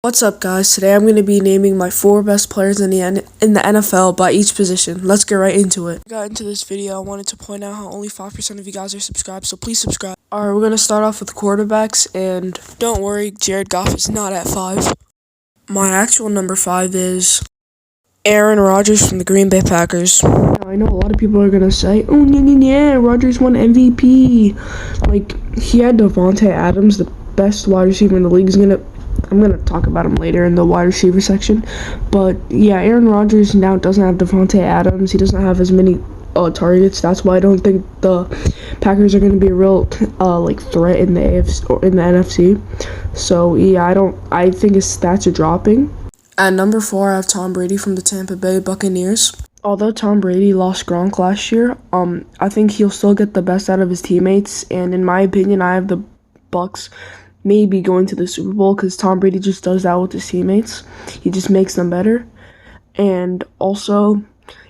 What's up, guys? Today I'm going to be naming my 4 best players in the NFL by each position. Let's get right into it. Got into this video, I wanted to point out how only 5% of you guys are subscribed, so please subscribe. Alright, we're going to start off with quarterbacks, and don't worry, Jared Goff is not at 5. My actual number 5 is Aaron Rodgers from the Green Bay Packers. Now, I know a lot of people are going to say, oh, yeah, Rodgers won MVP. Like, he had Davante Adams, the best wide receiver in the league. I'm going to talk about him later in the wide receiver section. But, yeah, Aaron Rodgers now doesn't have Davante Adams. He doesn't have as many targets. That's why I don't think the Packers are going to be a real threat in the AFC or in the NFC. So, yeah, I think his stats are dropping. At number 4, I have Tom Brady from the Tampa Bay Buccaneers. Although Tom Brady lost Gronk last year, I think he'll still get the best out of his teammates. And in my opinion, I have the Bucs maybe going to the Super Bowl because Tom Brady just does that with his teammates. He just makes them better. And also,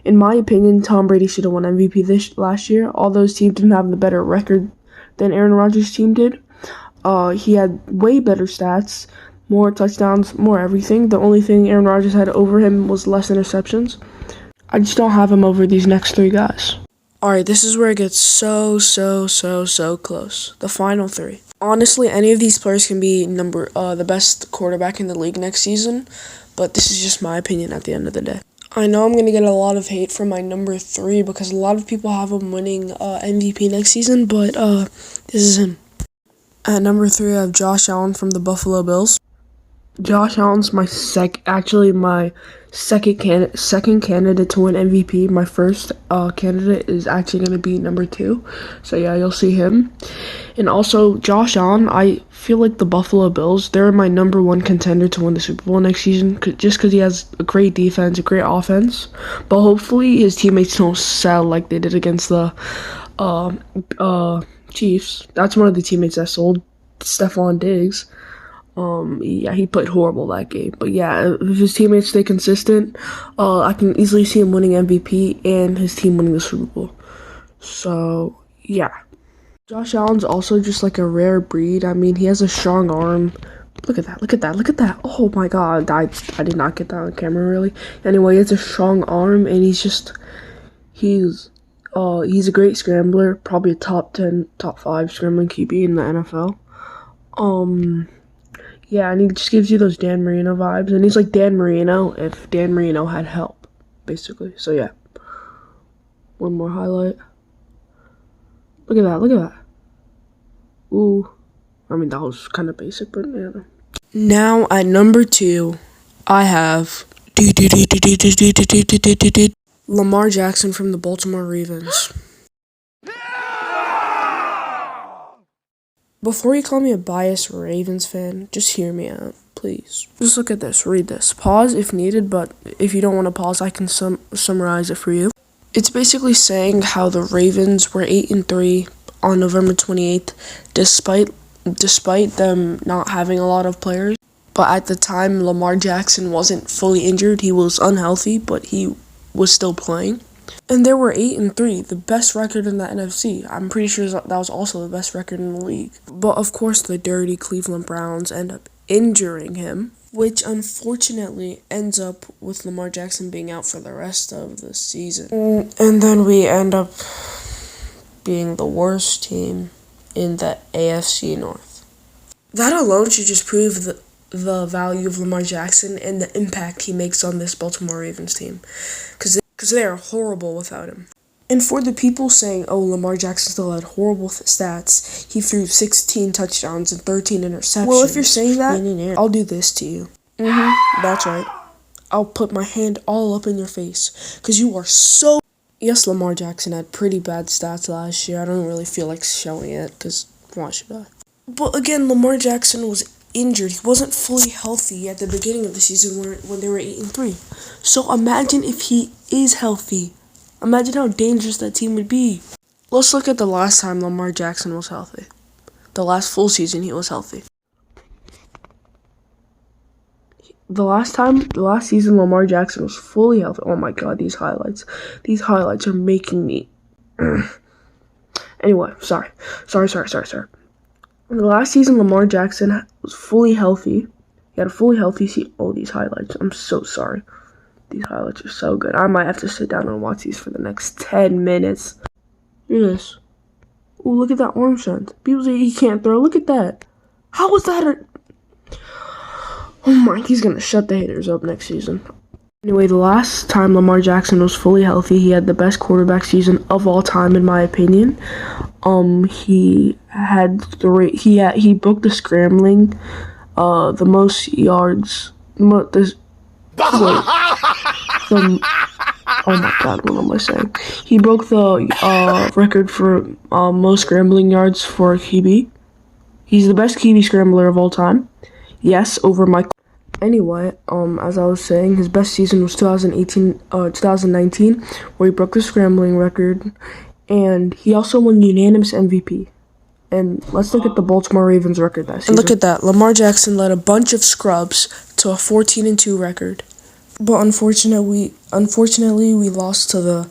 in my opinion, Tom Brady should have won MVP last year. Although his team didn't have the better record than Aaron Rodgers' team did. He had way better stats, more touchdowns, more everything. The only thing Aaron Rodgers had over him was less interceptions. I just don't have him over these next 3 guys. Alright, this is where it gets so close. The final 3. Honestly, any of these players can be the best quarterback in the league next season, but this is just my opinion at the end of the day. I know I'm going to get a lot of hate from my number 3 because a lot of people have him winning MVP next season, but this is him. At number 3, I have Josh Allen from the Buffalo Bills. Josh Allen's my second candidate to win MVP. My first candidate is actually going to be number 2. So yeah, you'll see him. And also, Josh Allen, I feel like the Buffalo Bills, they're my number 1 contender to win the Super Bowl next season just because he has a great defense, a great offense. But hopefully his teammates don't sell like they did against the Chiefs. That's one of the teammates that sold, Stephon Diggs. Yeah, he played horrible that game. But yeah, if his teammates stay consistent, I can easily see him winning MVP and his team winning the Super Bowl. So, yeah. Josh Allen's also just like a rare breed. I mean, he has a strong arm. Look at that. Oh my god, I did not get that on camera, really. Anyway, he has a strong arm, and he's a great scrambler. Probably a top 10, top 5 scrambling QB in the NFL. Yeah, and he just gives you those Dan Marino vibes. And he's like Dan Marino if Dan Marino had help, basically. So, yeah. One more highlight. Look at that. Ooh. I mean, that was kind of basic, but yeah. Now, at number 2, I have Lamar Jackson from the Baltimore Ravens. Before you call me a biased Ravens fan, just hear me out, please. Just look at this, read this. Pause if needed, but if you don't want to pause, I can summarize it for you. It's basically saying how the Ravens were 8-3 on November 28th, despite them not having a lot of players. But at the time, Lamar Jackson wasn't fully injured. He was unhealthy, but he was still playing. And they were 8-3, the best record in the NFC. I'm pretty sure that was also the best record in the league. But of course, the dirty Cleveland Browns end up injuring him, which unfortunately ends up with Lamar Jackson being out for the rest of the season. And then we end up being the worst team in the AFC North. That alone should just prove the value of Lamar Jackson and the impact he makes on this Baltimore Ravens team. Because they are horrible without him. And for the people saying, oh, Lamar Jackson still had horrible stats, he threw 16 touchdowns and 13 interceptions. Well, if you're saying that, I'll do this to you. That's right. I'll put my hand all up in your face. Because you are so... Yes, Lamar Jackson had pretty bad stats last year. I don't really feel like showing it, because why should I? But again, Lamar Jackson was injured. He wasn't fully healthy at the beginning of the season when they were 8-3. So imagine if he is healthy. Imagine how dangerous that team would be. Let's look at the last time Lamar Jackson was healthy. The last full season he was healthy. The last season Lamar Jackson was fully healthy. Oh my god, these highlights are making me... Anyway, sorry. The last season Lamar Jackson was fully healthy. He He had a fully healthy season. Oh, these highlights. I'm so sorry. These highlights are so good. I might have to sit down and watch these for the next 10 minutes. Look at this. Oh, look at that arm strength. People say he can't throw. Look at that. How was that? Oh my, he's going to shut the haters up next season. Anyway, the last time Lamar Jackson was fully healthy, he had the best quarterback season of all time, in my opinion. He broke the scrambling, the most yards. Oh my God, what am I saying? He broke the record for most scrambling yards for a QB. He's the best QB scrambler of all time. Yes, over Michael. Anyway, as I was saying, his best season was 2019, where he broke the scrambling record, and he also won unanimous MVP. And let's look at the Baltimore Ravens record that season. And look at that. Lamar Jackson led a bunch of scrubs to a 14-2 record. But unfortunately, we lost to the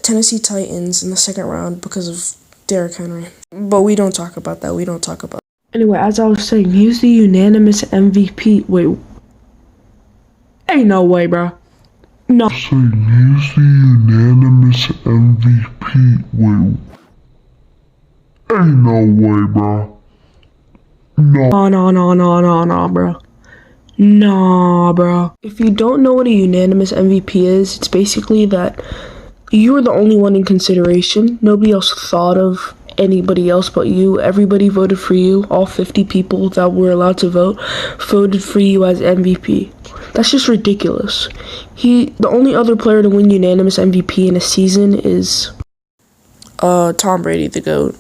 Tennessee Titans in the second round because of Derrick Henry. But we don't talk about that. Anyway, as I was saying, he's the unanimous MVP. Wait. Ain't no way, bro. No. He's the unanimous MVP. Wait. Ain't no way, bro. No. No, bro. Nah, bro. If you don't know what a unanimous MVP is, it's basically that you were the only one in consideration. Nobody else thought of anybody else but you. Everybody voted for you. All 50 people that were allowed to vote voted for you as MVP. That's just ridiculous. The only other player to win unanimous MVP in a season is Tom Brady, the GOAT.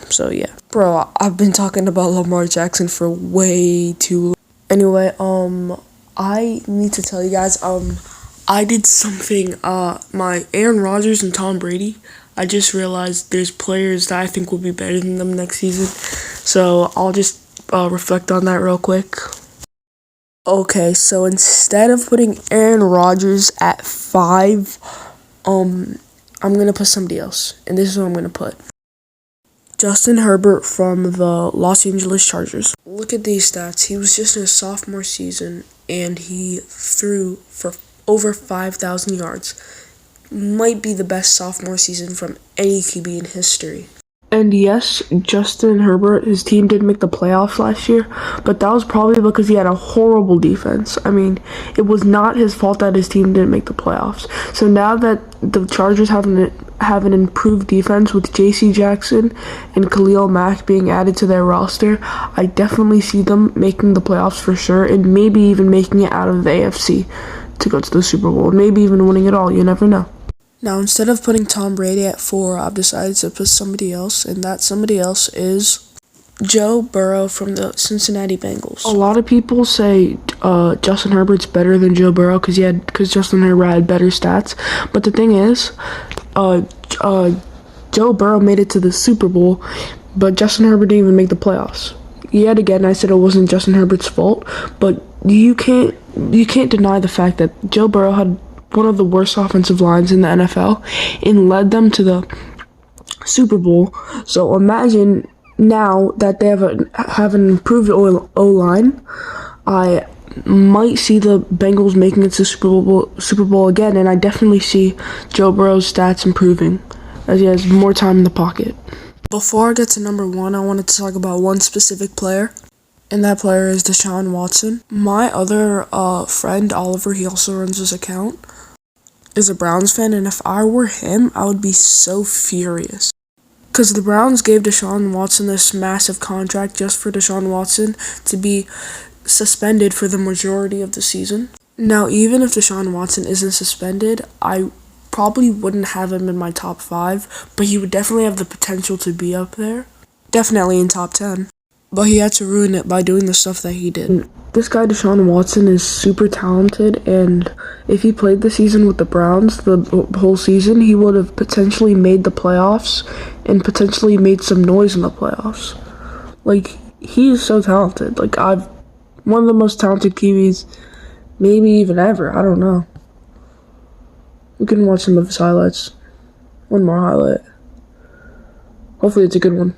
So yeah. Bro, I've been talking about Lamar Jackson for way too long. Anyway, I need to tell you guys, I did something, my Aaron Rodgers and Tom Brady, I just realized there's players that I think will be better than them next season, so I'll just reflect on that real quick. Okay, so instead of putting Aaron Rodgers at 5, I'm gonna put somebody else, and this is what I'm gonna put. Justin Herbert from the Los Angeles Chargers. Look at these stats. He was just in his sophomore season, and he threw for over 5,000 yards. Might be the best sophomore season from any QB in history. And yes, Justin Herbert, his team did make the playoffs last year, but that was probably because he had a horrible defense. I mean, it was not his fault that his team didn't make the playoffs. So now that the Chargers have an improved defense with J.C. Jackson and Khalil Mack being added to their roster, I definitely see them making the playoffs for sure, and maybe even making it out of the AFC to go to the Super Bowl, maybe even winning it all. You never know. Now, instead of putting Tom Brady at 4, I've decided to put somebody else, and that somebody else is Joe Burrow from the Cincinnati Bengals. A lot of people say Justin Herbert's better than Joe Burrow because Justin Herbert had better stats. But the thing is, Joe Burrow made it to the Super Bowl, but Justin Herbert didn't even make the playoffs. Yet again, I said it wasn't Justin Herbert's fault, but you can't deny the fact that Joe Burrow had one of the worst offensive lines in the NFL and led them to the Super Bowl. So imagine now that they have an improved O-line, I might see the Bengals making it to Super Bowl again, and I definitely see Joe Burrow's stats improving as he has more time in the pocket. Before I get to number 1, I wanted to talk about one specific player, and that player is Deshaun Watson. My other friend, Oliver, he also runs this account, is a Browns fan, and if I were him, I would be so furious. Because the Browns gave Deshaun Watson this massive contract just for Deshaun Watson to be suspended for the majority of the season. Now, even if Deshaun Watson isn't suspended, I probably wouldn't have him in my top 5, but he would definitely have the potential to be up there. Definitely in top 10. But he had to ruin it by doing the stuff that he did. This guy, Deshaun Watson, is super talented, and if he played the season with the Browns, the whole season, he would have potentially made the playoffs and potentially made some noise in the playoffs. Like, he is so talented. Like, one of the most talented QBs, maybe even ever. I don't know. We can watch some of his highlights. One more highlight. Hopefully it's a good one.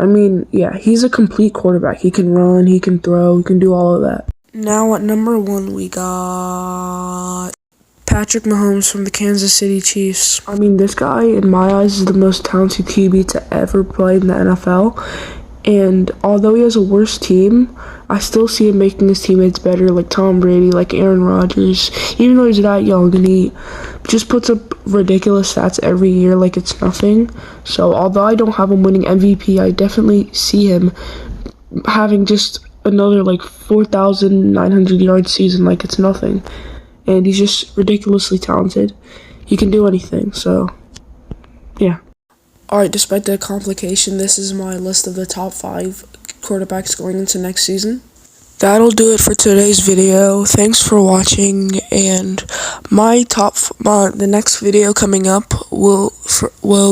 I mean, yeah, he's a complete quarterback. He can run, he can throw, he can do all of that. Now at number 1, we got Patrick Mahomes from the Kansas City Chiefs. I mean, this guy, in my eyes, is the most talented QB to ever play in the NFL. And although he has a worse team, I still see him making his teammates better, like Tom Brady, like Aaron Rodgers, even though he's that young, and he just puts up ridiculous stats every year like it's nothing. So although I don't have him winning MVP, I definitely see him having just another like 4,900 yard season like it's nothing. And he's just ridiculously talented. He can do anything, so yeah. Alright, despite the complication, this is my list of the top 5 quarterbacks going into next season. That'll do it for today's video. Thanks for watching, and the next video coming up will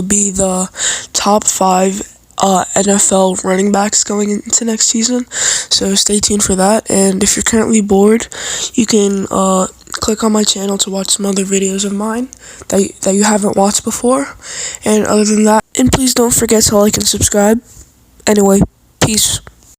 be the top 5 NFL running backs going into next season. So stay tuned for that. And if you're currently bored, you can click on my channel to watch some other videos of mine that you haven't watched before. And other than that, and please don't forget to like and subscribe. Anyway, peace.